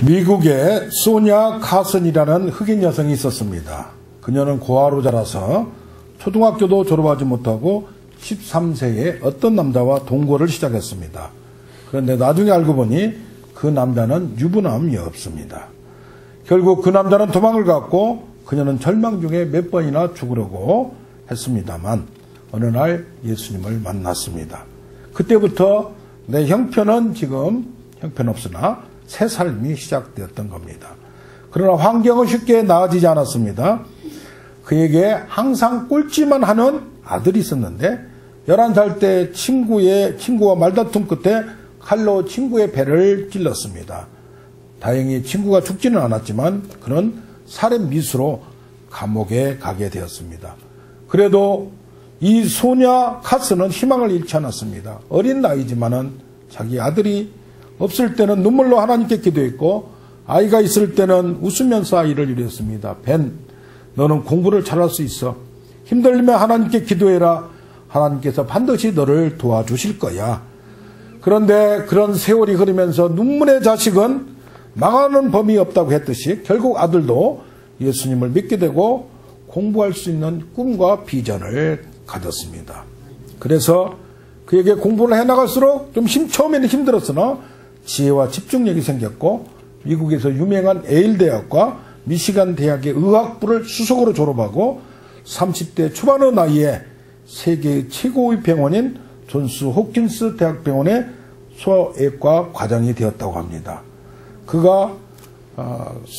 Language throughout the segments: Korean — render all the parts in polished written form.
미국에 소냐 카슨이라는 흑인 여성이 있었습니다. 그녀는 고아로 자라서 초등학교도 졸업하지 못하고 13세에 어떤 남자와 동거를 시작했습니다. 그런데 나중에 알고 보니 그 남자는 유부남이었습니다. 결국 그 남자는 도망을 갔고 그녀는 절망 중에 몇 번이나 죽으려고 했습니다만 어느 날 예수님을 만났습니다. 그때부터 내 형편은 지금 형편없으나 새 삶이 시작되었던 겁니다. 그러나 환경은 쉽게 나아지지 않았습니다. 그에게 항상 꼴찌만 하는 아들이 있었는데 11살 때 친구와 말다툼 끝에 칼로 친구의 배를 찔렀습니다. 다행히 친구가 죽지는 않았지만 그는 살인 미수로 감옥에 가게 되었습니다. 그래도 이 소냐 카스는 희망을 잃지 않았습니다. 어린 나이지만은 자기 아들이 없을 때는 눈물로 하나님께 기도했고 아이가 있을 때는 웃으면서 아이를 위로했습니다. 벤, 너는 공부를 잘할 수 있어. 힘들면 하나님께 기도해라. 하나님께서 반드시 너를 도와주실 거야. 그런데 그런 세월이 흐르면서 눈물의 자식은 망하는 범위 없다고 했듯이 결국 아들도 예수님을 믿게 되고 공부할 수 있는 꿈과 비전을 가졌습니다. 그래서 그에게 공부를 해나갈수록 좀 처음에는 힘들었으나 지혜와 집중력이 생겼고 미국에서 유명한 예일 대학과 미시간 대학의 의학부를 수석으로 졸업하고 30대 초반의 나이에 세계의 최고의 병원인 존스 홉킨스 대학병원의 소아외과 과장이 되었다고 합니다. 그가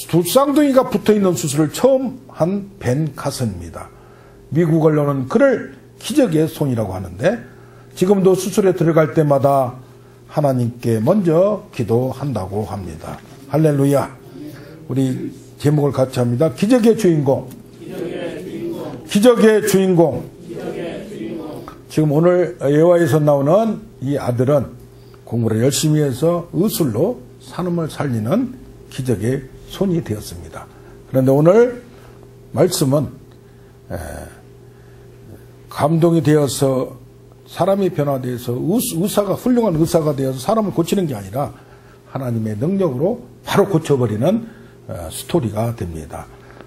두 쌍둥이가 붙어있는 수술을 처음 한 벤 카슨입니다. 미국 언론은 그를 기적의 손이라고 하는데 지금도 수술에 들어갈 때마다 하나님께 먼저 기도한다고 합니다. 할렐루야. 우리 제목을 같이 합니다. 기적의 주인공. 기적의 주인공. 지금 오늘 예화에서 나오는 이 아들은 공부를 열심히 해서 의술로 산업을 살리는 기적의 손이 되었습니다. 그런데 오늘 말씀은 감동이 되어서 사람이 변화되어서 의사가 훌륭한 의사가 되어서 사람을 고치는 게 아니라 하나님의 능력으로 바로 고쳐버리는 스토리가 됩니다.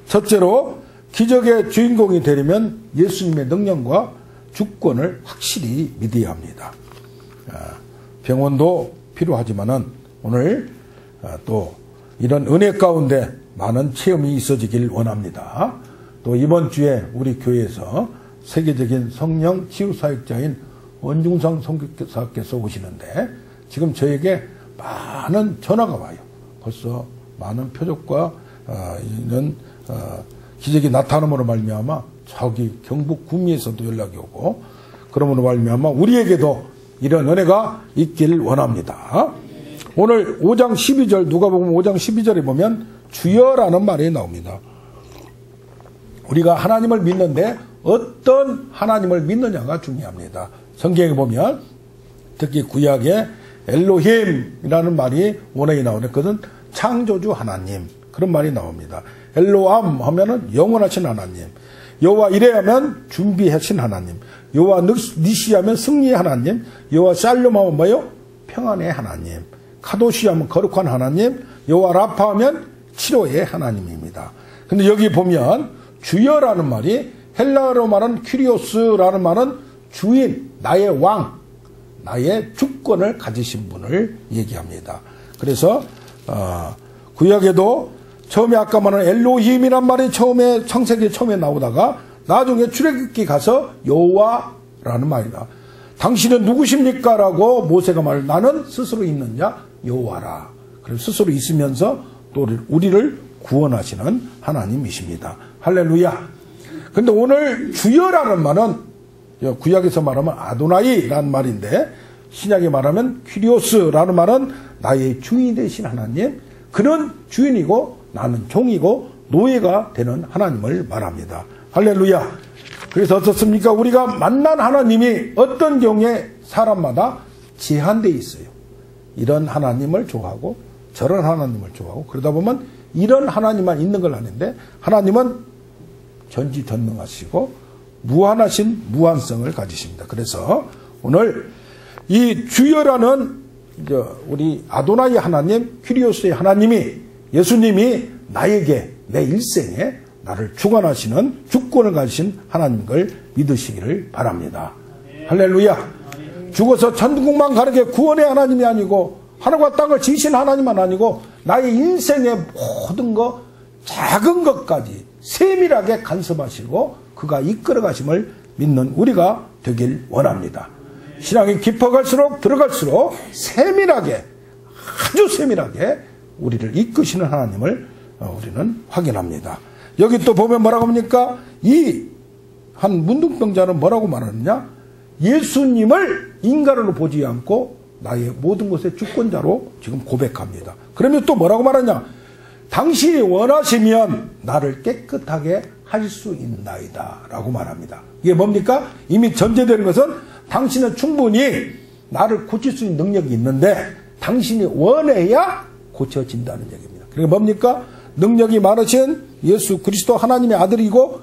첫째로 기적의 주인공이 되려면 예수님의 능력과 주권을 확실히 믿어야 합니다. 병원도 필요하지만은 오늘 또 이런 은혜 가운데 많은 체험이 있어지길 원합니다. 또 이번 주에 우리 교회에서 세계적인 성령 치유사역자인 원중상 선교사께서 오시는데 지금 저에게 많은 전화가 와요. 벌써 많은 표적과 이런 기적이 나타남으로 말미암아 저기 경북 구미에서도 연락이 오고 그러므로 말미암아 우리에게도 이런 은혜가 있길 원합니다. 오늘 5장 12절 누가복음 5장 12절에 보면 주여라는 말이 나옵니다. 우리가 하나님을 믿는데 어떤 하나님을 믿느냐가 중요합니다. 성경에 보면 특히 구약에 엘로힘이라는 말이 원어에 나오는데 그것은 창조주 하나님 그런 말이 나옵니다. 엘로암 하면은 영원하신 하나님, 여호와 이레 하면 준비하신 하나님, 여호와 니시 하면 승리의 하나님, 여호와 샬롬 하면 뭐요? 평안의 하나님, 카도시 하면 거룩한 하나님, 여호와 라파 하면 치료의 하나님입니다. 근데 여기 보면 주여라는 말이 헬라어로 말하는 큐리오스라는 말은 주인, 나의 왕, 나의 주권을 가지신 분을 얘기합니다. 그래서 구약에도 처음에 아까 말한 엘로힘이란 말이 처음에 창세기 처음에 나오다가 나중에 출애굽기 가서 여호와라는 말이다. 당신은 누구십니까? 라고 모세가 말을 나는 스스로 있는 자 여호와라. 그래서 스스로 있으면서 또 우리를 구원하시는 하나님이십니다. 할렐루야. 근데 오늘 주여라는 말은 구약에서 말하면 아도나이라는 말인데 신약에 말하면 퀴리오스라는 말은 나의 주인이 되신 하나님, 그는 주인이고 나는 종이고 노예가 되는 하나님을 말합니다. 할렐루야. 그래서 어떻습니까? 우리가 만난 하나님이 어떤 경우에 사람마다 제한되어 있어요. 이런 하나님을 좋아하고 저런 하나님을 좋아하고 그러다 보면 이런 하나님만 있는 걸 아는데 하나님은 전지전능하시고 무한하신 무한성을 가지십니다. 그래서 오늘 이 주여라는 우리 아도나이 하나님, 퀴리오스의 하나님이, 예수님이 나에게 내 일생에 나를 주관하시는, 주권을 가지신 하나님인 걸 믿으시기를 바랍니다. 할렐루야. 죽어서 천국만 가르게 구원의 하나님이 아니고 하늘과 땅을 지으신 하나님만 아니고 나의 인생의 모든 것, 작은 것까지 세밀하게 간섭하시고 그가 이끌어 가심을 믿는 우리가 되길 원합니다. 신앙이 깊어갈수록 들어갈수록 세밀하게, 아주 세밀하게 우리를 이끄시는 하나님을 우리는 확인합니다. 여기 또 보면 뭐라고 합니까? 이 한 문둥병자는 뭐라고 말하느냐? 예수님을 인간으로 보지 않고 나의 모든 것의 주권자로 지금 고백합니다. 그러면 또 뭐라고 말하냐? 당신이 원하시면 나를 깨끗하게 할 수 있나이다 라고 말합니다. 이게 뭡니까? 이미 전제되는 것은 당신은 충분히 나를 고칠 수 있는 능력이 있는데 당신이 원해야 고쳐진다는 얘기입니다. 그게 뭡니까? 능력이 많으신 예수 그리스도 하나님의 아들이고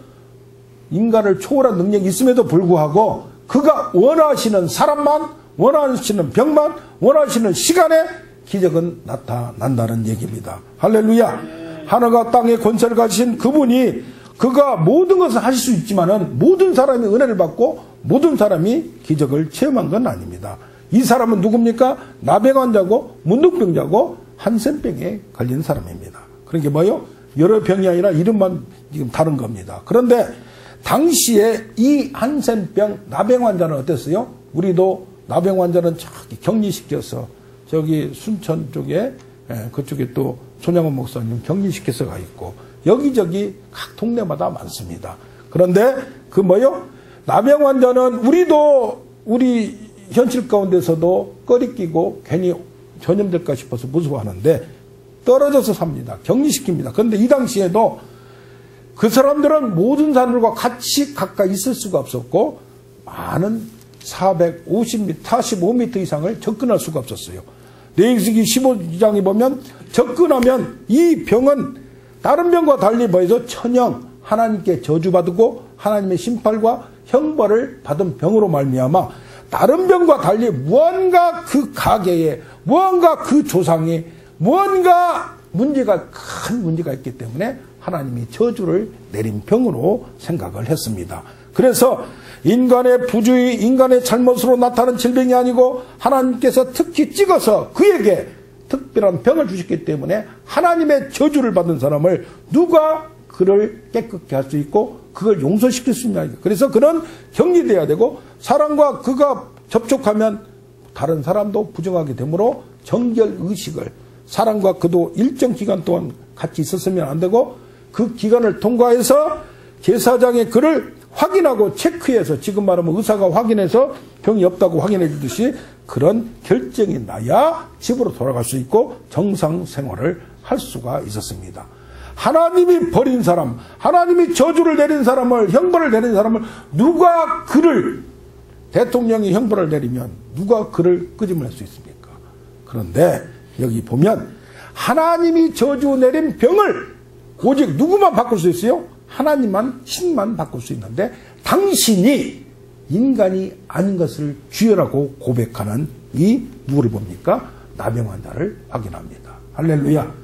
인간을 초월한 능력이 있음에도 불구하고 그가 원하시는 사람만, 원하시는 병만, 원하시는 시간에 기적은 나타난다는 얘기입니다. 할렐루야. 하늘과 땅의 권세를 가지신 그분이 그가 모든 것을 하실 수 있지만은 모든 사람이 은혜를 받고 모든 사람이 기적을 체험한 건 아닙니다. 이 사람은 누굽니까? 나병 환자고 문둥병자고 한센병에 걸린 사람입니다. 그러니까 뭐요? 여러 병이 아니라 이름만 지금 다른 겁니다. 그런데 당시에 이 한센병 나병 환자는 어땠어요? 우리도 나병 환자는 저기 격리시켜서 저기 순천 쪽에 그쪽에 또 손양원 목사님 격리시켜서 가 있고 여기저기 각 동네마다 많습니다. 그런데 그 뭐요? 나병 환자는 우리도 우리 현실 가운데서도 꺼리끼고 괜히 전염될까 싶어서 무서워하는데 떨어져서 삽니다. 격리시킵니다. 그런데 이 당시에도 그 사람들은 모든 사람들과 같이 가까이 있을 수가 없었고 많은 450m, 45m 이상을 접근할 수가 없었어요. 레위기 15장에 보면 접근하면 이 병은 다른 병과 달리 뭐해서 천형, 하나님께 저주받고 하나님의 심판과 형벌을 받은 병으로 말미암아 다른 병과 달리 무언가 그 가게에 무언가 그 조상에 무언가 문제가 큰 문제가 있기 때문에 하나님이 저주를 내린 병으로 생각을 했습니다. 그래서 인간의 부주의, 인간의 잘못으로 나타난 질병이 아니고 하나님께서 특히 찍어서 그에게 특별한 병을 주셨기 때문에 하나님의 저주를 받은 사람을 누가 그를 깨끗게 할 수 있고 그걸 용서시킬 수 있냐. 그래서 그는 격리돼야 되고 사람과 그가 접촉하면 다른 사람도 부정하게 되므로 정결의식을 사람과 그도 일정 기간 동안 같이 있었으면 안 되고 그 기간을 통과해서 제사장의 그를 확인하고 체크해서 지금 말하면 의사가 확인해서 병이 없다고 확인해 주듯이 그런 결정이 나야 집으로 돌아갈 수 있고 정상 생활을 할 수가 있었습니다. 하나님이 버린 사람, 하나님이 저주를 내린 사람을, 형벌을 내린 사람을 누가 그를 대통령이 형벌을 내리면 누가 그를 끄집어낼 수 있습니까? 그런데 여기 보면 하나님이 저주 내린 병을 오직 누구만 바꿀 수 있어요? 하나님만, 신만 바꿀 수 있는데 당신이 인간이 아닌 것을 주여라고 고백하는 이 누구를 봅니까? 나병 환자를 확인합니다. 할렐루야.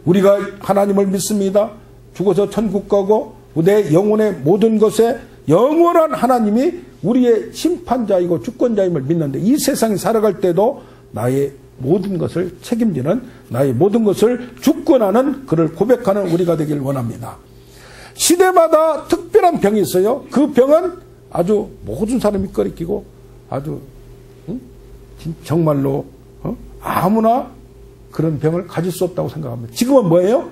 우리가 하나님을 믿습니다. 죽어서 천국 가고 내 영혼의 모든 것에 영원한 하나님이 우리의 심판자이고 주권자임을 믿는데 이 세상에 살아갈 때도 나의 모든 것을 책임지는 나의 모든 것을 주권하는 그를 고백하는 우리가 되길 원합니다. 시대마다 특별한 병이 있어요. 그 병은 아주 모든 사람이 꺼리끼고 아주 정말로 아무나 그런 병을 가질 수 없다고 생각합니다. 지금은 뭐예요?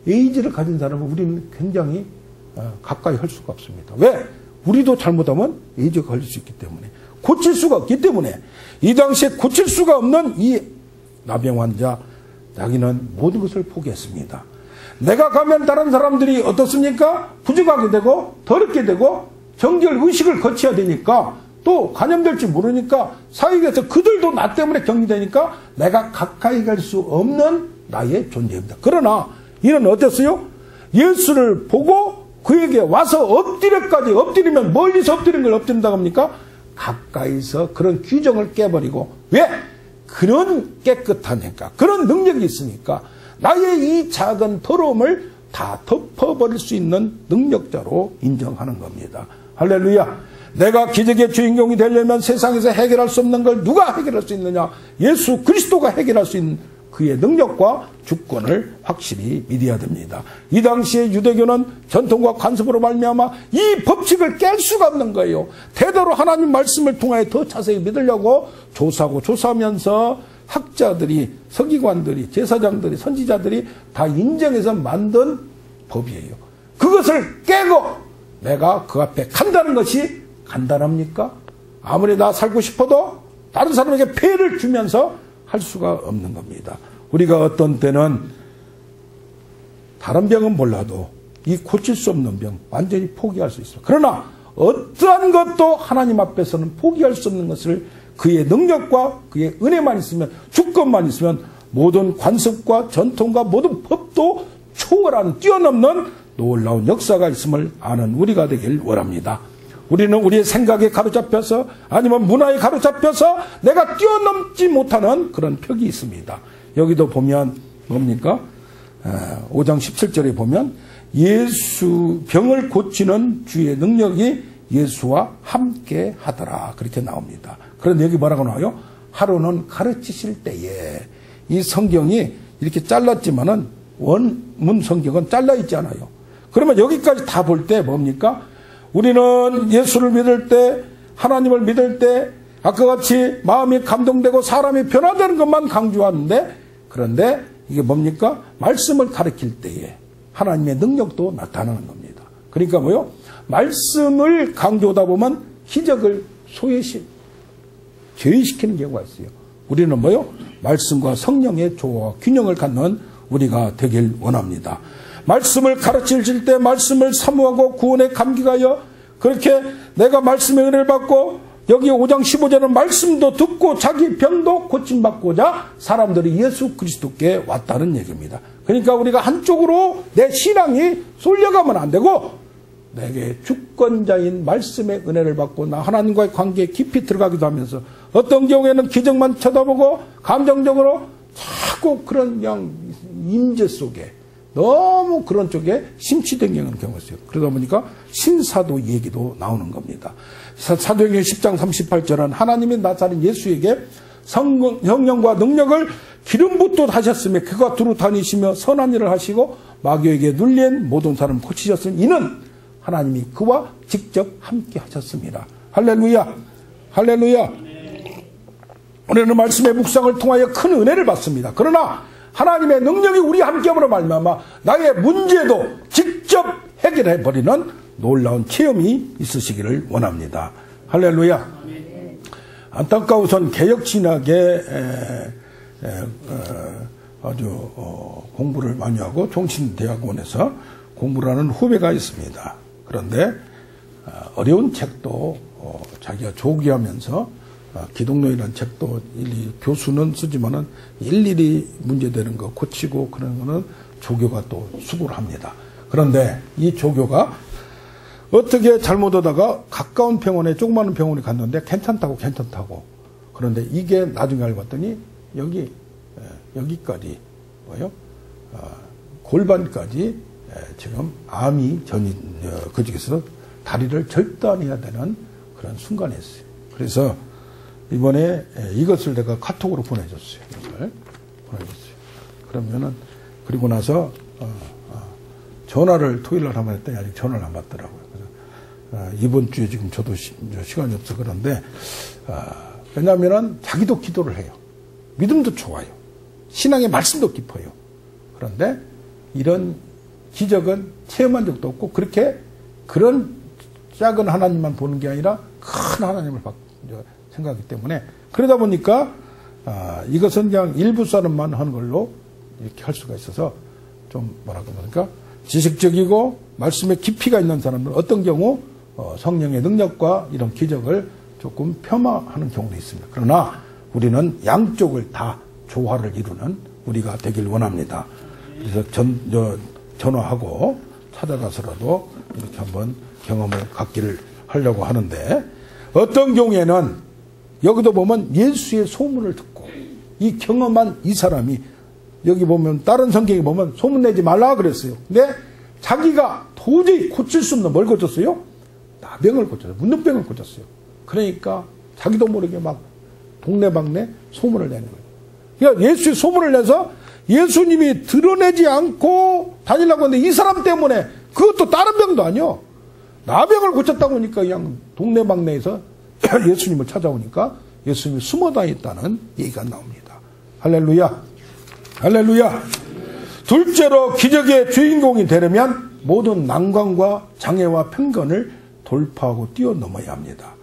에이즈를 가진 사람은 우리는 굉장히 가까이 할 수가 없습니다. 왜? 우리도 잘못하면 에이즈가 걸릴 수 있기 때문에 고칠 수가 없기 때문에 이 당시에 고칠 수가 없는 이 나병 환자 자기는 모든 것을 포기했습니다. 내가 가면 다른 사람들이 어떻습니까? 부정하게 되고 더럽게 되고 정결 의식을 거쳐야 되니까 또 감염될지 모르니까 사회에서 그들도 나 때문에 격리되니까 내가 가까이 갈 수 없는 나의 존재입니다. 그러나 이는 어땠어요? 예수를 보고 그에게 와서 엎드리면 멀리서 엎드리는 걸 엎드린다고 합니까? 가까이서 그런 규정을 깨버리고 왜? 그런 깨끗하니까, 그런 능력이 있으니까 나의 이 작은 더러움을 다 덮어버릴 수 있는 능력자로 인정하는 겁니다. 할렐루야. 내가 기적의 주인공이 되려면 세상에서 해결할 수 없는 걸 누가 해결할 수 있느냐? 예수 그리스도가 해결할 수 있는 그의 능력과 주권을 확실히 믿어야 됩니다. 이 당시에 유대교는 전통과 관습으로 말미암아 이 법칙을 깰 수가 없는 거예요. 대대로 하나님 말씀을 통하여 더 자세히 믿으려고 조사하고 조사하면서 학자들이, 서기관들이, 제사장들이, 선지자들이 다 인정해서 만든 법이에요. 그것을 깨고 내가 그 앞에 간다는 것이 간단합니까? 아무리 나 살고 싶어도 다른 사람에게 폐해를 주면서 할 수가 없는 겁니다. 우리가 어떤 때는 다른 병은 몰라도 이 고칠 수 없는 병 완전히 포기할 수 있어요. 그러나 어떠한 것도 하나님 앞에서는 포기할 수 없는 것을 그의 능력과 그의 은혜만 있으면, 주권만 있으면 모든 관습과 전통과 모든 법도 초월한, 뛰어넘는 놀라운 역사가 있음을 아는 우리가 되길 원합니다. 우리는 우리의 생각에 가로잡혀서 아니면 문화에 가로잡혀서 내가 뛰어넘지 못하는 그런 벽이 있습니다. 여기도 보면 뭡니까? 5장 17절에 보면 예수 병을 고치는 주의 능력이 예수와 함께 하더라. 그렇게 나옵니다. 그런데 여기 뭐라고 나와요? 하루는 가르치실 때에. 이 성경이 이렇게 잘랐지만은 원문 성경은 잘라 있지 않아요. 그러면 여기까지 다 볼 때 뭡니까? 우리는 예수를 믿을 때, 하나님을 믿을 때 아까 같이 마음이 감동되고 사람이 변화되는 것만 강조하는데, 그런데 이게 뭡니까? 말씀을 가르칠 때에 하나님의 능력도 나타나는 겁니다. 그러니까 뭐요? 말씀을 강조하다 보면 기적을 제외시키는 경우가 있어요. 우리는 뭐요? 말씀과 성령의 조화와 균형을 갖는 우리가 되길 원합니다. 말씀을 가르칠 때 말씀을 사모하고 구원에 감격하여, 그렇게 내가 말씀의 은혜를 받고 여기 5장 15절은 말씀도 듣고 자기 병도 고침받고자 사람들이 예수 그리스도께 왔다는 얘기입니다. 그러니까 우리가 한쪽으로 내 신앙이 쏠려가면 안 되고 내게 주권자인 말씀의 은혜를 받고 나 하나님과의 관계에 깊이 들어가기도 하면서 어떤 경우에는 기적만 쳐다보고 감정적으로 자꾸 그런 그냥 임재 속에 너무 그런 쪽에 심취된 경우가 있어요. 그러다 보니까 신사도 얘기도 나오는 겁니다. 사도행전 10장 38절은 하나님이 나사렛 예수에게 성령과 능력을 기름 붓듯 하셨으며 그가 두루 다니시며 선한 일을 하시고 마귀에게 눌린 모든 사람을 고치셨으니 이는 하나님이 그와 직접 함께 하셨습니다. 할렐루야. 할렐루야. 우리는 말씀의 묵상을 통하여 큰 은혜를 받습니다. 그러나 하나님의 능력이 우리 함께함으로 말미암아 나의 문제도 직접 해결해버리는 놀라운 체험이 있으시기를 원합니다. 할렐루야. 안타까우선 개혁신학에 아주 공부를 많이 하고 종신대학원에서 공부를 하는 후배가 있습니다. 그런데 어려운 책도 자기가 조기하면서 기독론이라는 책도 일일이 교수는 쓰지만은 일일이 문제되는 거 고치고 그런 거는 조교가 또 수고를 합니다. 그런데 이 조교가 어떻게 잘못하다가 가까운 병원에 조그마한 병원에 갔는데 괜찮다고 그런데 이게 나중에 알고 봤더니 여기까지 뭐요? 골반까지 지금 암이 그 중에서 다리를 절단해야 되는 그런 순간이었어요. 그래서 이번에 이것을 내가 카톡으로 보내줬어요. 그러면은 그리고 나서 전화를 토요일날 한번 했더니 아직 전화를 안 받더라고요. 그래서 이번 주에 지금 저도 시간이 없어 그런데 왜냐하면은 자기도 기도를 해요. 믿음도 좋아요. 신앙의 말씀도 깊어요. 그런데 이런 기적은 체험한 적도 없고 그런 작은 하나님만 보는 게 아니라 큰 하나님을 생각하기 때문에 그러다 보니까 이것은 그냥 일부 사람만 하는 걸로 이렇게 할 수가 있어서 좀 뭐라고 그러니까 지식적이고 말씀에 깊이가 있는 사람들은 어떤 경우 성령의 능력과 이런 기적을 조금 폄하하는 경우도 있습니다. 그러나 우리는 양쪽을 다 조화를 이루는 우리가 되길 원합니다. 그래서 전화하고 찾아가서라도 이렇게 한번 경험을 갖기를 하려고 하는데 어떤 경우에는 여기도 보면 예수의 소문을 듣고 이 경험한 이 사람이 여기 보면 다른 성경에 보면 소문내지 말라 그랬어요. 근데 자기가 도저히 고칠 수 없는 뭘 고쳤어요? 나병을 고쳤어요. 문둥병을 고쳤어요. 그러니까 자기도 모르게 막 동네방네 소문을 내는 거예요. 그러니까 예수의 소문을 내서 예수님이 드러내지 않고 다니려고 하는데 이 사람 때문에 그것도 다른 병도 아니요. 나병을 고쳤다고 하니까 그냥 동네방네에서 예수님을 찾아오니까 예수님이 숨어 다녔다는 얘기가 나옵니다. 할렐루야. 할렐루야. 둘째로 기적의 주인공이 되려면 모든 난관과 장애와 편견을 돌파하고 뛰어넘어야 합니다.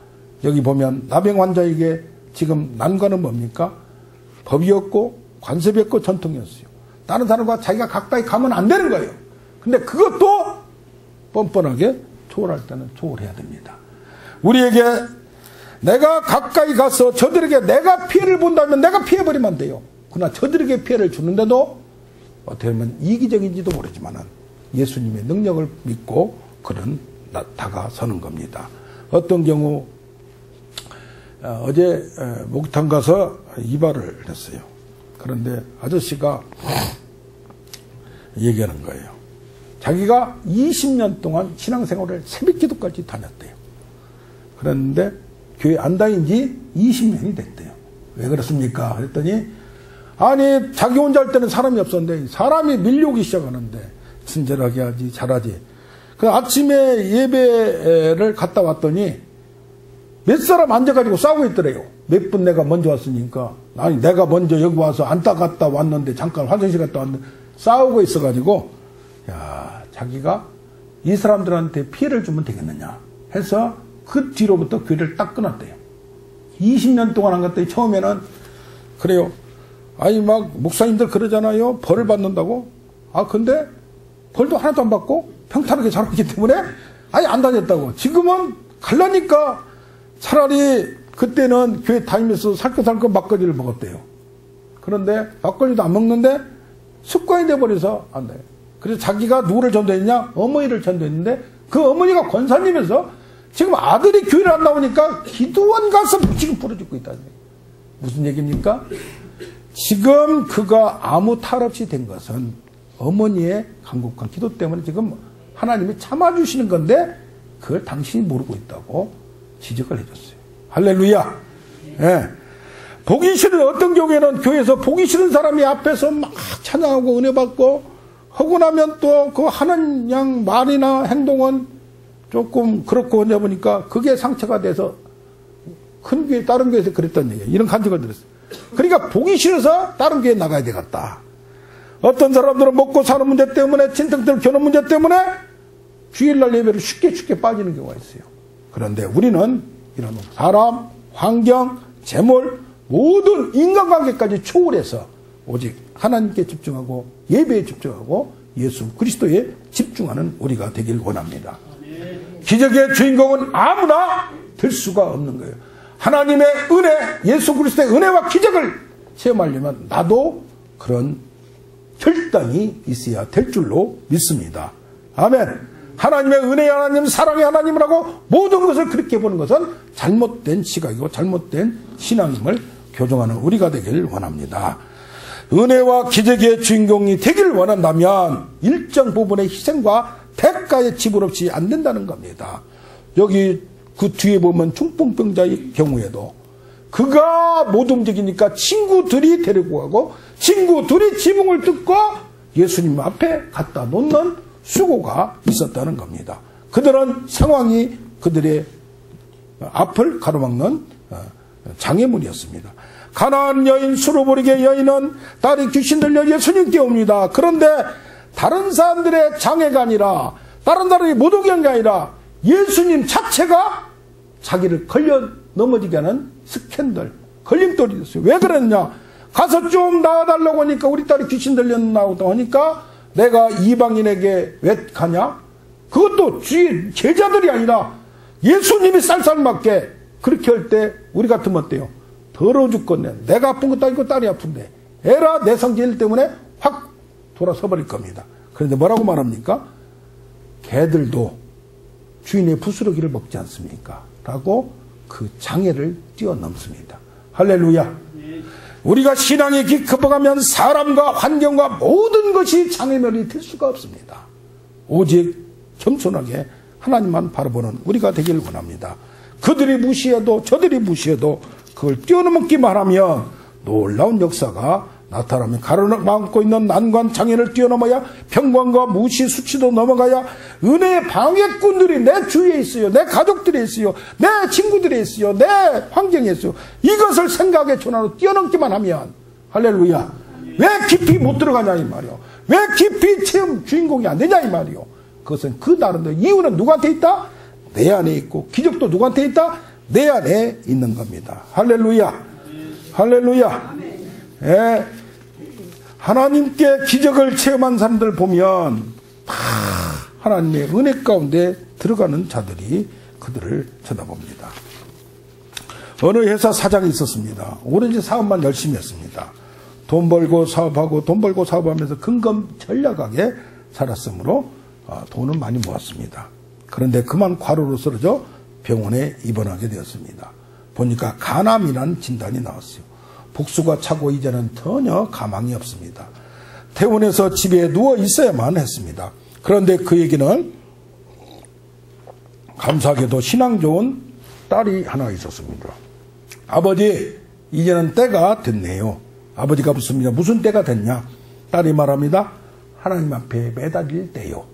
여기 보면 나병 환자에게 지금 난관은 뭡니까? 법이었고 관습이었고 전통이었어요. 다른 사람과 자기가 가까이 가면 안 되는 거예요. 근데 그것도 뻔뻔하게 초월할 때는 초월해야 됩니다. 우리에게 내가 가까이 가서 저들에게 내가 피해를 본다면 내가 피해버리면 안 돼요. 그러나 저들에게 피해를 주는데도 어떻게 보면 이기적인지도 모르지만 예수님의 능력을 믿고 그런 다가서는 겁니다. 어떤 경우 어제 목욕탕 가서 이발을 했어요. 그런데 아저씨가 얘기하는 거예요. 자기가 20년 동안 신앙생활을 새벽기도까지 다녔대요. 그런데 교회 안 다닌 지 20년이 됐대요. 왜 그렇습니까? 그랬더니 아니 자기 혼자 할 때는 사람이 없었는데 사람이 밀려오기 시작하는데 친절하게 하지 잘하지. 그 아침에 예배를 갔다 왔더니 몇 사람 앉아가지고 싸우고 있더래요. 몇 분 내가 먼저 왔으니까 아니 내가 먼저 여기 와서 안타 갔다 왔는데 잠깐 화장실 갔다 왔는데 싸우고 있어가지고 야 자기가 이 사람들한테 피해를 주면 되겠느냐 해서 그 뒤로부터 교회를 딱 끊었대요. 20년 동안 한 것들이 처음에는 그래요. 아니 막 목사님들 그러잖아요. 벌을 받는다고. 아 근데 벌도 하나도 안 받고 평탄하게 자랐기 때문에 아예 안 다녔다고. 지금은 갈라니까 차라리 그때는 교회 다니면서 살금살금 막걸리를 먹었대요. 그런데 막걸리도 안 먹는데 습관이 돼버려서 안 돼요. 그래서 자기가 누구를 전도했냐? 어머니를 전도했는데 그 어머니가 권사님에서 지금 아들이 교회를 안 나오니까 기도원 가서 지금 부르짖고 있다는 얘기예요. 무슨 얘기입니까? 지금 그가 아무 탈 없이 된 것은 어머니의 간곡한 기도 때문에 지금 하나님이 참아주시는 건데 그걸 당신이 모르고 있다고 지적을 해줬어요. 할렐루야. 예. 보기 싫은 어떤 경우에는 교회에서 보기 싫은 사람이 앞에서 막 찬양하고 은혜 받고 하고 나면 또 그 하는 양 말이나 행동은 조금 그렇고 하다 보니까 그게 상처가 돼서 큰 교회 다른 교회에서 그랬던 얘기예요. 이런 간증을 들었어요. 그러니까 보기 싫어서 다른 교회에 나가야 되겠다. 어떤 사람들은 먹고 사는 문제 때문에 친척들 결혼 문제 때문에 주일날 예배를 쉽게 빠지는 경우가 있어요. 그런데 우리는 이런 사람, 환경, 재물 모든 인간관계까지 초월해서 오직 하나님께 집중하고 예배에 집중하고 예수 그리스도에 집중하는 우리가 되길 원합니다. 기적의 주인공은 아무나 될 수가 없는 거예요. 하나님의 은혜, 예수 그리스도의 은혜와 기적을 체험하려면 나도 그런 결단이 있어야 될 줄로 믿습니다. 아멘. 하나님의 은혜의 하나님, 사랑의 하나님이라고 모든 것을 그렇게 보는 것은 잘못된 시각이고 잘못된 신앙임을 교정하는 우리가 되길 원합니다. 은혜와 기적의 주인공이 되길 원한다면 일정 부분의 희생과 대가의 지불 없이 안 된다는 겁니다. 여기 그 뒤에 보면 중풍병자의 경우에도 그가 못 움직이니까 친구들이 데리고 가고 친구들이 지붕을 뜯고 예수님 앞에 갖다 놓는 수고가 있었다는 겁니다. 그들은 상황이 그들의 앞을 가로막는 장애물이었습니다. 가나안 여인 수르보리게 여인은 딸이 귀신 들려 예수님께 옵니다. 그런데 다른 사람들의 장애가 아니라 다른 사람이 못 오게 한 게 아니라 예수님 자체가 자기를 걸려 넘어지게 하는 스캔들, 걸림돌이 됐어요. 왜 그랬냐? 가서 좀 나와달라고 하니까 우리 딸이 귀신 들렸나고 하니까 내가 이방인에게 왜 가냐? 그것도 주의 제자들이 아니라 예수님이 쌀쌀맞게 그렇게 할 때 우리 같으면 어때요? 더러워 죽겠네. 내가 아픈 것도 아니고 딸이 아픈데 에라 내 성질 때문에 확 돌아서 버릴 겁니다. 그런데 뭐라고 말합니까? 개들도 주인의 부스러기를 먹지 않습니까? 라고 그 장애를 뛰어넘습니다. 할렐루야. 우리가 신앙이 깊어가면 사람과 환경과 모든 것이 장애물이 될 수가 없습니다. 오직 겸손하게 하나님만 바라보는 우리가 되길 원합니다. 그들이 무시해도 저들이 무시해도 그걸 뛰어넘기만 하면 놀라운 역사가 나타나면 가로막고 있는 난관 장애를 뛰어넘어야 평관과 무시 수치도 넘어가야 은혜의 방해꾼들이 내 주위에 있어요. 내 가족들이 있어요. 내 친구들이 있어요. 내 환경에 있어요. 이것을 생각의 전환으로 뛰어넘기만 하면 할렐루야. 왜 깊이 못 들어가냐 이 말이요. 왜 깊이 체험 주인공이 안 되냐 이 말이요. 그것은 그 나름대로 이유는 누구한테 있다? 내 안에 있고 기적도 누구한테 있다? 내 안에 있는 겁니다. 할렐루야. 할렐루야. 예. 하나님께 기적을 체험한 사람들 보면 다 하나님의 은혜 가운데 들어가는 자들이 그들을 쳐다봅니다. 어느 회사 사장이 있었습니다. 오로지 사업만 열심히 했습니다. 돈 벌고 사업하고 돈 벌고 사업하면서 근검전략하게 살았으므로 돈은 많이 모았습니다. 그런데 그만 과로로 쓰러져 병원에 입원하게 되었습니다. 보니까 간암이라는 진단이 나왔어요. 복수가 차고 이제는 전혀 가망이 없습니다. 퇴원해서 집에 누워 있어야만 했습니다. 그런데 그에게는 감사하게도 신앙 좋은 딸이 하나 있었습니다. 아버지, 이제는 때가 됐네요. 아버지가 묻습니다. 무슨 때가 됐냐? 딸이 말합니다. 하나님 앞에 매달릴 때요.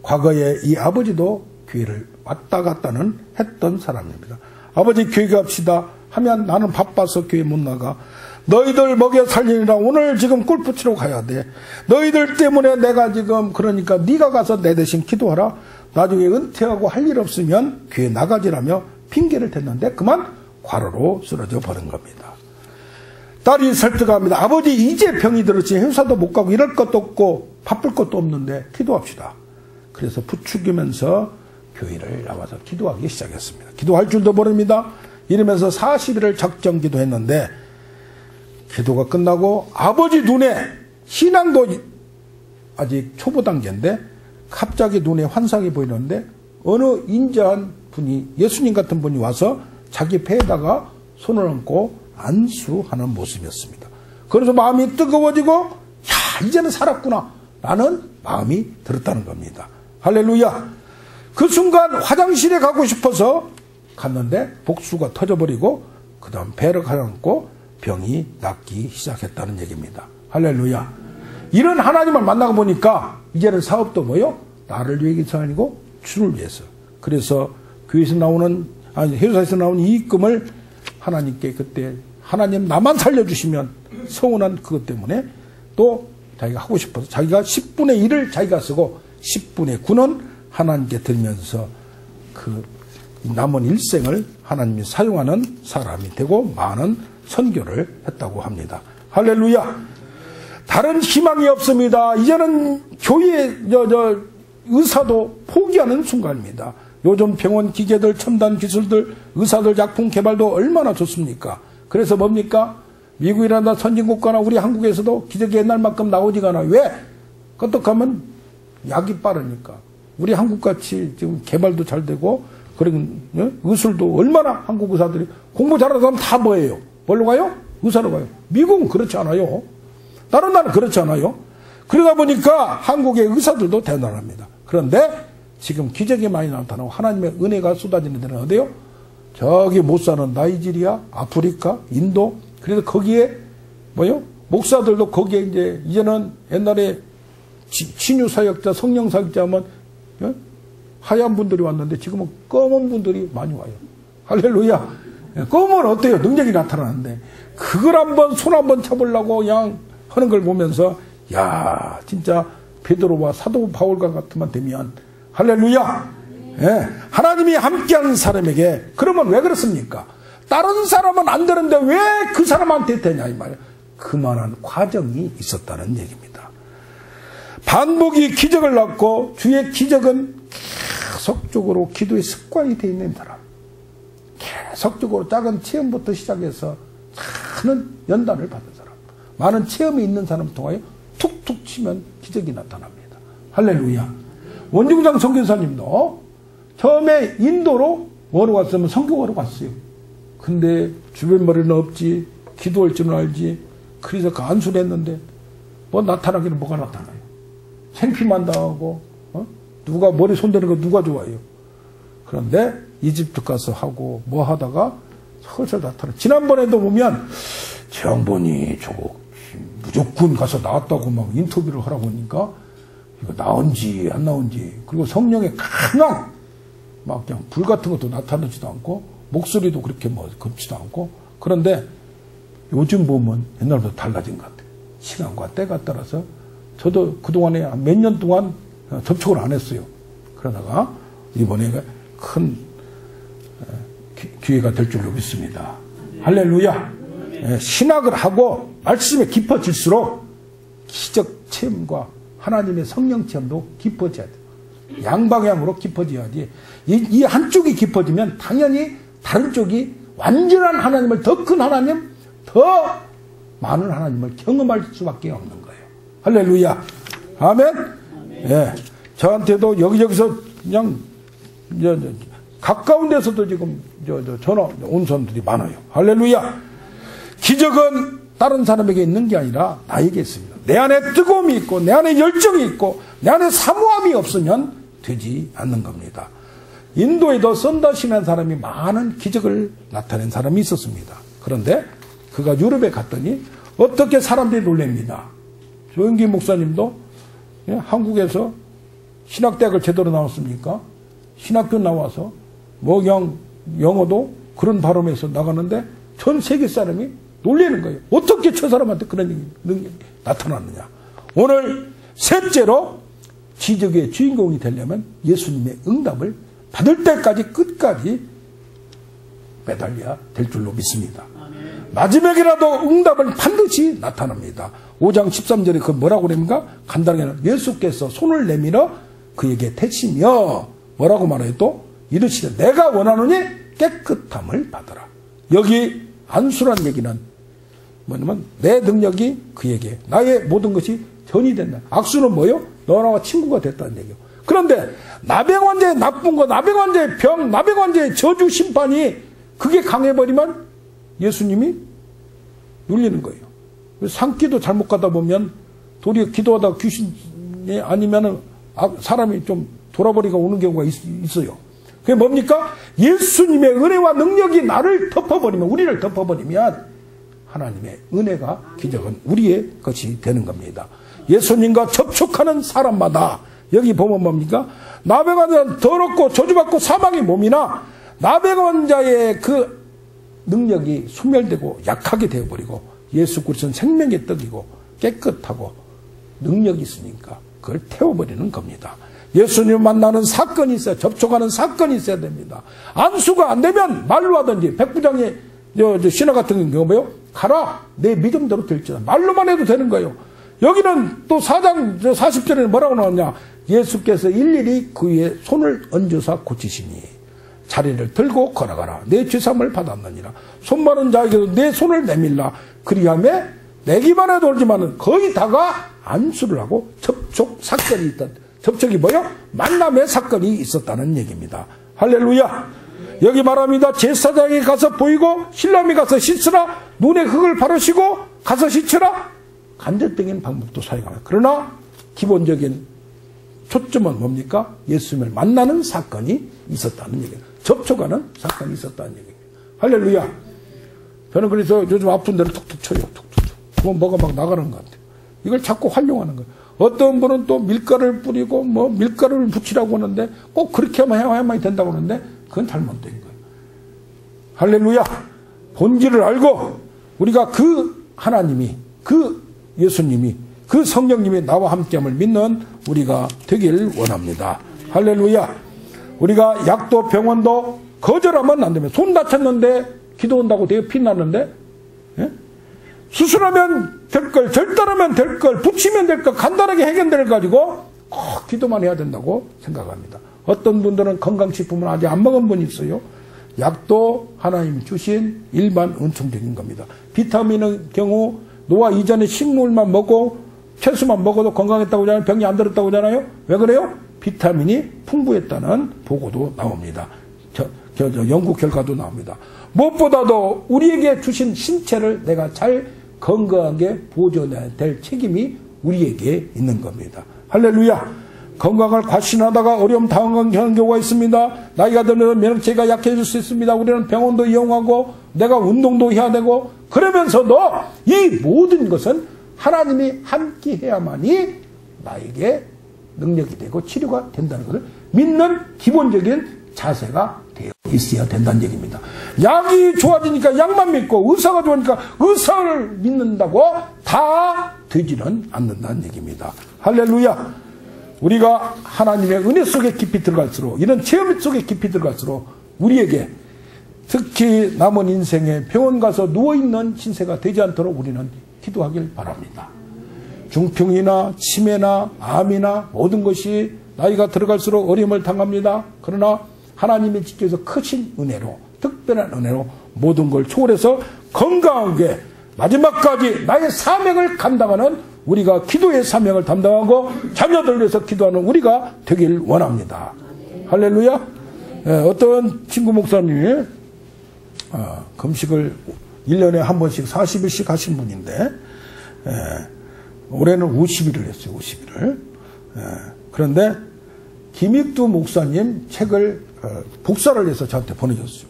과거에 이 아버지도 교회를 왔다 갔다는 했던 사람입니다. 아버지 교회 갑시다 하면 나는 바빠서 교회 못 나가. 너희들 먹여 살리느라 오늘 지금 골프 치러 가야 돼. 너희들 때문에 내가 지금 그러니까 네가 가서 내 대신 기도하라. 나중에 은퇴하고 할 일 없으면 교회 나가지라며 핑계를 댔는데 그만 과로로 쓰러져 버린 겁니다. 딸이 설득합니다. 아버지 이제 병이 들었지 회사도 못 가고 이럴 것도 없고 바쁠 것도 없는데 기도합시다. 그래서 부추기면서 교회를 나와서 기도하기 시작했습니다. 기도할 줄도 모릅니다. 이러면서 40일을 작정 기도했는데 기도가 끝나고 아버지 눈에 신앙도 아직 초보 단계인데 갑자기 눈에 환상이 보이는데 어느 인자한 분이 예수님 같은 분이 와서 자기 배에다가 손을 얹고 안수하는 모습이었습니다. 그래서 마음이 뜨거워지고 야 이제는 살았구나 라는 마음이 들었다는 겁니다. 할렐루야. 그 순간 화장실에 가고 싶어서 갔는데 복수가 터져버리고 그 다음 배를 가라앉고 병이 낫기 시작했다는 얘기입니다. 할렐루야. 이런 하나님을 만나고 보니까 이제는 사업도 뭐요? 나를 위해서 아니고 주를 위해서. 그래서 교회에서 나오는 회사에서 나오는 이익금을 하나님께 그때 하나님 나만 살려주시면 서운한 그것 때문에 또 자기가 하고 싶어서 자기가 10분의 1을 자기가 쓰고 10분의 9는 하나님께 들면서 그 남은 일생을 하나님이 사용하는 사람이 되고 많은 선교를 했다고 합니다. 할렐루야. 다른 희망이 없습니다. 이제는 교회 의사도 포기하는 순간입니다. 요즘 병원 기계들 첨단 기술들 의사들 약품 개발도 얼마나 좋습니까? 그래서 뭡니까? 미국이나 선진국가나 우리 한국에서도 기적이 옛날만큼 나오지가 않아요. 왜? 어떡하면 약이 빠르니까. 우리 한국같이 지금 개발도 잘 되고 그런 의술도 얼마나 한국 의사들이 공부 잘하는 사람 다 뭐예요? 뭘로 가요? 의사로 가요. 미국은 그렇지 않아요. 다른 나라는 그렇지 않아요. 그러다 보니까 한국의 의사들도 대단합니다. 그런데 지금 기적이 많이 나타나고 하나님의 은혜가 쏟아지는 데는 어디요? 저기 못 사는 나이지리아, 아프리카, 인도. 그래서 거기에 뭐요? 목사들도 거기에 이제는 옛날에 신유 사역자, 성령 사역자 하면 하얀 분들이 왔는데 지금은 검은 분들이 많이 와요. 할렐루야. 검은 어때요? 능력이 나타나는데 그걸 한번 손 한번 쳐보려고 그냥 하는 걸 보면서 야 진짜 베드로와 사도 바울과 같으면 되면 할렐루야. 예, 하나님이 함께하는 사람에게 그러면 왜 그렇습니까? 다른 사람은 안 되는데 왜 그 사람한테 되냐 이 말이에요. 그만한 과정이 있었다는 얘기입니다. 반복이 기적을 낳고 주의 기적은 계속적으로 기도의 습관이 되어 있는 사람, 계속적으로 작은 체험부터 시작해서 많은 연단을 받은 사람, 많은 체험이 있는 사람을 통하여 툭툭 치면 기적이 나타납니다. 할렐루야. 원중장 선교사님도 처음에 인도로 뭐로 갔으면 선교하러 갔어요. 근데 주변 머리는 없지, 기도할 줄은 알지. 그래서 그 안수를 했는데 뭐 나타나기는 뭐가 나타나요. 창피만 당하고 누가 머리 손대는 거 누가 좋아해요. 그런데 이집트 가서 하고 뭐 하다가 슬슬 나타나. 지난번에도 보면 정본이 저거 무조건 가서 나왔다고 막 인터뷰를 하라고 하니까 이거 나온지 안 나온지, 그리고 성령의 강한 막 그냥 불 같은 것도 나타나지도 않고 목소리도 그렇게 뭐 걷지도 않고. 그런데 요즘 보면 옛날보다 달라진 것 같아요. 시간과 때가 따라서. 저도 그동안에 몇 년 동안 접촉을 안 했어요. 그러다가 이번에 큰 기회가 될 줄로 믿습니다. 할렐루야. 신학을 하고 말씀에 깊어질수록 기적 체험과 하나님의 성령 체험도 깊어져야 돼요. 양방향으로 깊어져야지. 이 한쪽이 깊어지면 당연히 다른 쪽이 완전한 하나님을, 더 큰 하나님, 더 많은 하나님을 경험할 수밖에 없는 거예요. 할렐루야. 아멘. 예. 저한테도 여기저기서 그냥 가까운 데서도 지금 전화 온 사람들이 많아요. 할렐루야. 기적은 다른 사람에게 있는 게 아니라 나에게 있습니다. 내 안에 뜨거움이 있고 내 안에 열정이 있고 내 안에 사모함이 없으면 되지 않는 겁니다. 인도에도 썬다시라는 사람이 많은 기적을 나타낸 사람이 있었습니다. 그런데 그가 유럽에 갔더니 어떻게 사람들이 놀랍니다. 조영기 목사님도 한국에서 신학대학을 제대로 나왔습니까? 신학교 나와서 뭐 그냥 영어도 그런 발음에서 나가는데 전 세계 사람이 놀라는 거예요. 어떻게 저 사람한테 그런 능력이 나타났느냐. 오늘 셋째로 기적의 주인공이 되려면 예수님의 응답을 받을 때까지 끝까지 매달려야 될 줄로 믿습니다. 마지막이라도 응답은 반드시 나타납니다. 5장 13절에 그 뭐라고 그럽니까? 간단하게는 예수께서 손을 내밀어 그에게 대시며 뭐라고 말해요? 또 이르시되 내가 원하노니 깨끗함을 받아라. 여기 안수란 얘기는 뭐냐면 내 능력이 그에게 나의 모든 것이 전이 된다. 악수는 뭐요? 너와 친구가 됐다는 얘기요. 그런데 나병환자의 나쁜 거, 나병환자의 병, 나병환자의 저주 심판이 그게 강해버리면 예수님이 눌리는 거예요. 산기도 잘못 가다 보면 도리어 기도하다 귀신이 아니면 사람이 좀 돌아버리가 오는 경우가 있어요. 그게 뭡니까? 예수님의 은혜와 능력이 나를 덮어버리면, 우리를 덮어버리면 하나님의 은혜가, 기적은 우리의 것이 되는 겁니다. 예수님과 접촉하는 사람마다 여기 보면 뭡니까? 나병환자는 더럽고 저주받고 사망의 몸이나 나병환자의 그 능력이 소멸되고 약하게 되어버리고 예수 그리스도는 생명의 떡이고 깨끗하고 능력이 있으니까 그걸 태워버리는 겁니다. 예수님 만나는 사건이 있어야, 접촉하는 사건이 있어야 됩니다. 안수가 안 되면 말로 하든지, 백부장의 신화 같은 경우 뭐요? 가라, 내 믿음대로 될지다. 말로만 해도 되는 거예요. 여기는 또 4장 40절에는 뭐라고 나왔냐? 예수께서 일일이 그 위에 손을 얹으사 고치시니 자리를 들고 걸어가라. 내 죄사함을 받았느니라. 손 마른 자에게도 내 손을 내밀라. 그리하며 내기만 해도 올지만은 거의 다가 안수를 하고 접촉 사건이 있던, 접촉이 뭐요? 만남의 사건이 있었다는 얘기입니다. 할렐루야. 여기 말합니다. 제사장이 가서 보이고 신람이 가서 씻으라. 눈에 흙을 바르시고 가서 씻으라. 간접적인 방법도 사용합니다. 그러나 기본적인 초점은 뭡니까? 예수님을 만나는 사건이 있었다는 얘기예요. 접촉하는 사건이 있었다는 얘기예요. 할렐루야. 저는 그래서 요즘 아픈 데를 툭툭 쳐요. 툭툭. 그건 뭐가 막 나가는 것 같아요. 이걸 자꾸 활용하는 거예요. 어떤 분은 또 밀가루를 뿌리고 뭐 밀가루를 붙이라고 하는데 꼭 그렇게 해야만 된다고 하는데 그건 잘못된 거예요. 할렐루야. 본질을 알고 우리가 그 하나님이, 그 예수님이, 그 성령님이 나와 함께함을 믿는 우리가 되길 원합니다. 할렐루야. 우리가 약도 병원도 거절하면 안 됩니다. 손 다쳤는데 기도한다고 되게 빛났는데, 예? 수술하면 될 걸, 절단하면 될 걸, 붙이면 될 걸, 간단하게 해결될 가지고 꼭 기도만 해야 된다고 생각합니다. 어떤 분들은 건강식품을 아직 안 먹은 분이 있어요. 약도 하나님이 주신 일반 은총적인 겁니다. 비타민의 경우 노화 이전에 식물만 먹고 채소만 먹어도 건강했다고 하잖아요. 병이 안 들었다고 하잖아요. 왜 그래요? 비타민이 풍부했다는 보고도 나옵니다. 연구 결과도 나옵니다. 무엇보다도 우리에게 주신 신체를 내가 잘 건강하게 보존해야 될 책임이 우리에게 있는 겁니다. 할렐루야. 건강을 과신하다가 어려움 당하는 경우가 있습니다. 나이가 들면 면역체계가 약해질 수 있습니다. 우리는 병원도 이용하고 내가 운동도 해야 되고, 그러면서도 이 모든 것은 하나님이 함께 해야만이 나에게 능력이 되고 치료가 된다는 것을 믿는 기본적인 자세가 되어 있어야 된다는 얘기입니다. 약이 좋아지니까 약만 믿고 의사가 좋으니까 의사를 믿는다고 다 되지는 않는다는 얘기입니다. 할렐루야. 우리가 하나님의 은혜 속에 깊이 들어갈수록, 이런 체험 속에 깊이 들어갈수록 우리에게 특히 남은 인생에 병원 가서 누워있는 신세가 되지 않도록 우리는 기도하길 바랍니다. 중풍이나 치매나 암이나 모든 것이 나이가 들어갈수록 어려움을 당합니다. 그러나 하나님이 지켜서 크신 은혜로, 특별한 은혜로 모든 걸 초월해서 건강하게 마지막까지 나의 사명을 감당하는, 우리가 기도의 사명을 담당하고 자녀들 위해서 기도하는 우리가 되길 원합니다. 할렐루야. 어떤 친구 목사님이 금식을 1년에 한 번씩 40일씩 하신 분인데, 올해는 50일을 했어요. 50일을. 그런데 김익두 목사님 책을 복사를 해서 저한테 보내줬어요.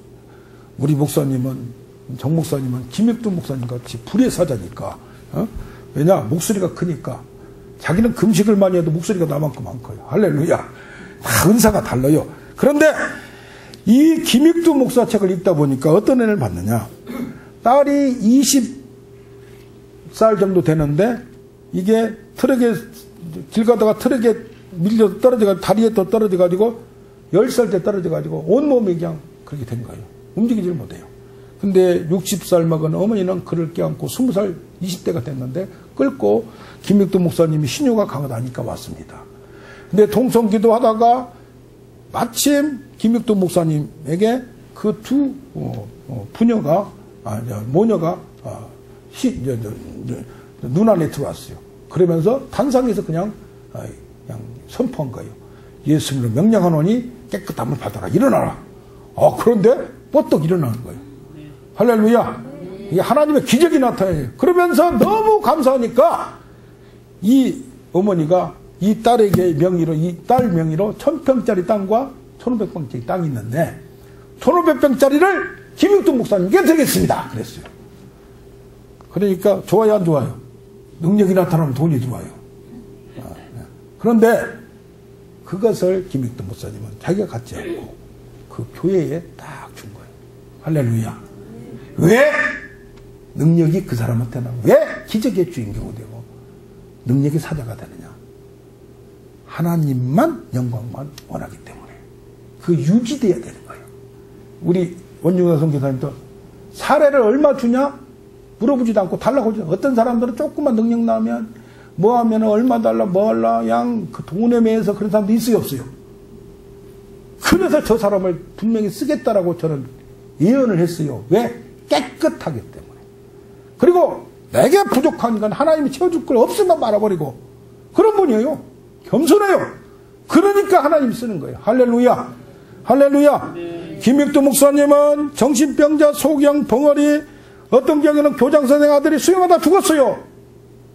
우리 목사님은, 정 목사님은 김익두 목사님 같이 불의 사자니까, 왜냐? 목소리가 크니까. 자기는 금식을 많이 해도 목소리가 나만큼 안 커요. 할렐루야. 다 은사가 달라요. 그런데 이 김익두 목사 책을 읽다 보니까 어떤 애를 봤느냐. 딸이 20살 정도 되는데, 이게 트럭에, 길 가다가 트럭에 밀려 떨어져가지고, 다리에 또 떨어져가지고, 10살 때 떨어져가지고, 온몸이 그냥 그렇게 된 거예요. 움직이질 못해요. 근데 60살 먹은 어머니는 그를 껴안고 20살, 20대가 됐는데 끌고 김익두 목사님이 신유가 강하다니까 왔습니다. 근데 동성기도 하다가 마침 김익두 목사님에게 그 두 모녀가 눈 안에 들어왔어요. 그러면서 단상에서 그냥 선포한 거예요. 예수님으로 명령하노니 깨끗함을 받아라. 일어나라. 그런데 뻗떡 일어나는 거예요. 할렐루야. 이게 하나님의 기적이 나타나요. 그러면서 너무 감사하니까 이 어머니가 이 딸에게 명의로, 이 딸 명의로 1000평짜리 땅과 1500평짜리 땅이 있는데 1500평짜리를 김익두 목사님께 드리겠습니다. 그랬어요. 그러니까 좋아요, 안 좋아요? 능력이 나타나면 돈이 들어와요. 그런데 그것을 김익두 목사님은 자기가 갖지 않고 그 교회에 딱 준 거예요. 할렐루야. 왜? 능력이 그 사람한테 나고, 왜 기적의 주인공이 되고 능력의 사자가 되느냐? 하나님만 영광만 원하기 때문에 그 유지돼야 되는 거예요. 우리 원중현 선교사님도 사례를 얼마 주냐? 물어보지도 않고 달라고 하죠. 어떤 사람들은 조금만 능력 나오면 뭐 하면 얼마 달라 뭐 할라 그냥 그 돈에 매여서 그런 사람도 있어요, 없어요? 그래서 저 사람을 분명히 쓰겠다라고 저는 예언을 했어요. 왜? 깨끗하기 때문에. 그리고 내게 부족한 건 하나님이 채워줄 걸 없으면 말아버리고 그런 분이에요. 겸손해요. 그러니까 하나님이 쓰는 거예요. 할렐루야. 할렐루야. 김익두 목사님은 정신병자, 소경, 벙어리, 어떤 경우에는 교장선생 아들이 수행하다 죽었어요.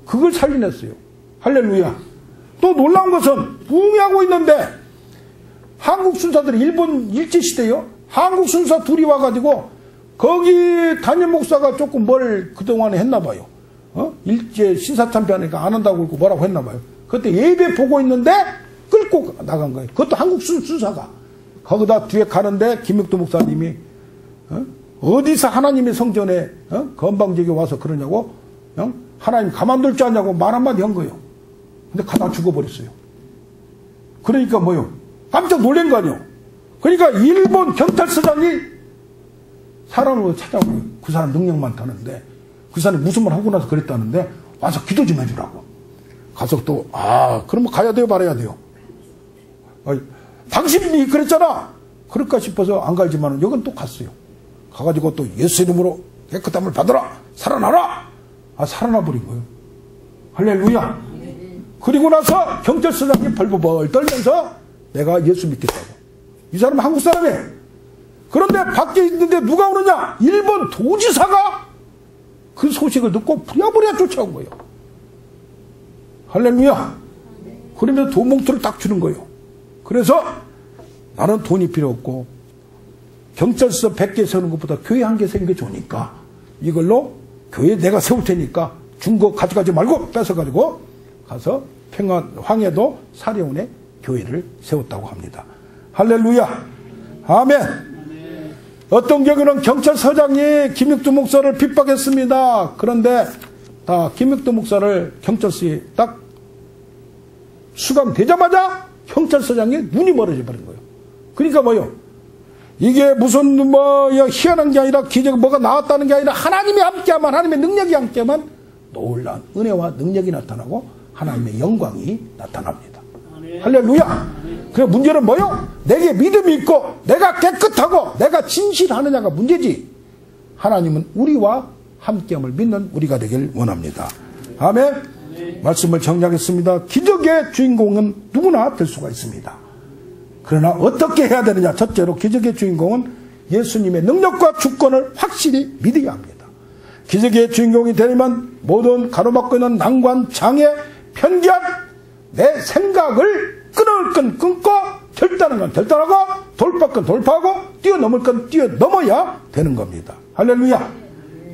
그걸 살려냈어요. 할렐루야. 또 놀라운 것은 부흥하고 있는데 한국 순사들이 일본 일제시대요. 한국 순사 둘이 와가지고 거기 담임 목사가 조금 뭘 그동안에 했나 봐요. 일제 신사참배하니까 안 한다고 그러고 뭐라고 했나 봐요. 그때 예배 보고 있는데 끌고 나간 거예요. 그것도 한국 순사가. 거기다 뒤에 가는데 김익두 목사님이 어디서 하나님의 성전에 건방지게 와서 그러냐고, 하나님 가만둘 줄 아냐고 말 한마디 한 거예요. 근데 가다 죽어버렸어요. 그러니까 뭐요? 깜짝 놀란 거 아니에요. 그러니까 일본 경찰서장이 사람으로 찾아오고, 그 사람 능력 많다는데, 그 사람이 무슨 말 하고 나서 그랬다는데 와서 기도 좀 해주라고. 가서 또 그러면 가야 돼요, 말아야 돼요? 당신이 그랬잖아. 그럴까 싶어서 안 갈지만 여긴 또 갔어요. 가가지고 또 예수 이름으로 깨끗함을 받아라, 살아나라. 살아나 버린 거예요. 할렐루야. 그리고 나서 경찰서장이 벌벌 떨면서 내가 예수 믿겠다고. 이 사람은 한국 사람이에요. 그런데 밖에 있는데 누가 오느냐? 일본 도지사가 그 소식을 듣고 부랴부랴 쫓아온 거예요. 할렐루야. 그러면서 돈 봉투를 딱 주는 거예요. 그래서 나는 돈이 필요 없고 경찰서 100개 세우는 것보다 교회 1개 세우는 게 좋으니까 이걸로 교회 내가 세울 테니까 준 거 가져가지 말고 뺏어가지고 가서 평안 황해도 사려운에 교회를 세웠다고 합니다. 할렐루야. 아멘. 어떤 경우는 경찰서장이 김익두 목사를 핍박했습니다. 그런데 김익두 목사를 경찰서에 딱 수감되자마자 경찰서장의 눈이 멀어져 버린 거예요. 그러니까 뭐요? 이게 무슨 희한한 게 아니라 기적 뭐가 나왔다는 게 아니라 하나님이 함께하면, 하나님의 능력이 함께하면 놀라운 은혜와 능력이 나타나고 하나님의 영광이 나타납니다. 할렐루야. 그래 문제는 뭐요? 내게 믿음이 있고 내가 깨끗하고 내가 진실하느냐가 문제지. 하나님은 우리와 함께함을 믿는 우리가 되길 원합니다. 아멘. 말씀을 정리하겠습니다. 기적의 주인공은 누구나 될 수가 있습니다. 그러나 어떻게 해야 되느냐? 첫째로 기적의 주인공은 예수님의 능력과 주권을 확실히 믿어야 합니다. 기적의 주인공이 되려면 모든 가로막고 있는 난관, 장애, 편견, 내 생각을 끊을 건 끊고 결단한 건 결단하고 돌파할 건 돌파하고 뛰어넘을 건 뛰어넘어야 되는 겁니다. 할렐루야.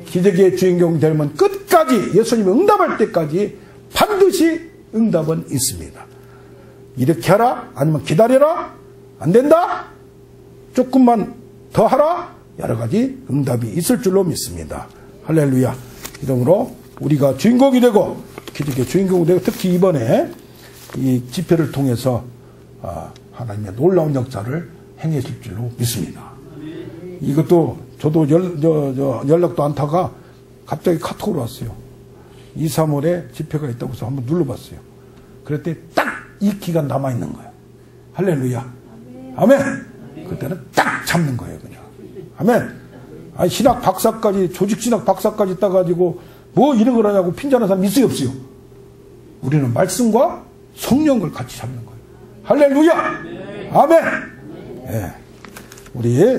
기적의 주인공이 되려면 끝까지 예수님이 응답할 때까지 반드시 응답은 있습니다. 이렇게 하라 아니면 기다려라 안 된다 조금만 더 하라 여러 가지 응답이 있을 줄로 믿습니다. 할렐루야. 이러므로 우리가 주인공이 되고 기적의 주인공이 되고 특히 이번에 이 집회를 통해서 하나님의 놀라운 역사를 행하실 줄로 믿습니다. 이것도 저도 연락도 안 타가 갑자기 카톡으로 왔어요. 2, 3월에 집회가 있다고 해서 한번 눌러봤어요. 그랬더니 딱 이 기간 남아있는 거예요. 할렐루야. 아멘. 그때는 딱 잡는 거예요. 그냥. 아멘. 아니, 신학 박사까지, 조직신학 박사까지 따가지고 뭐 이런 걸 하냐고 핀잔하는 사람 있어요, 없어요? 우리는 말씀과 성령을 같이 잡는 거예요. 할렐루야. 아멘. 예. 우리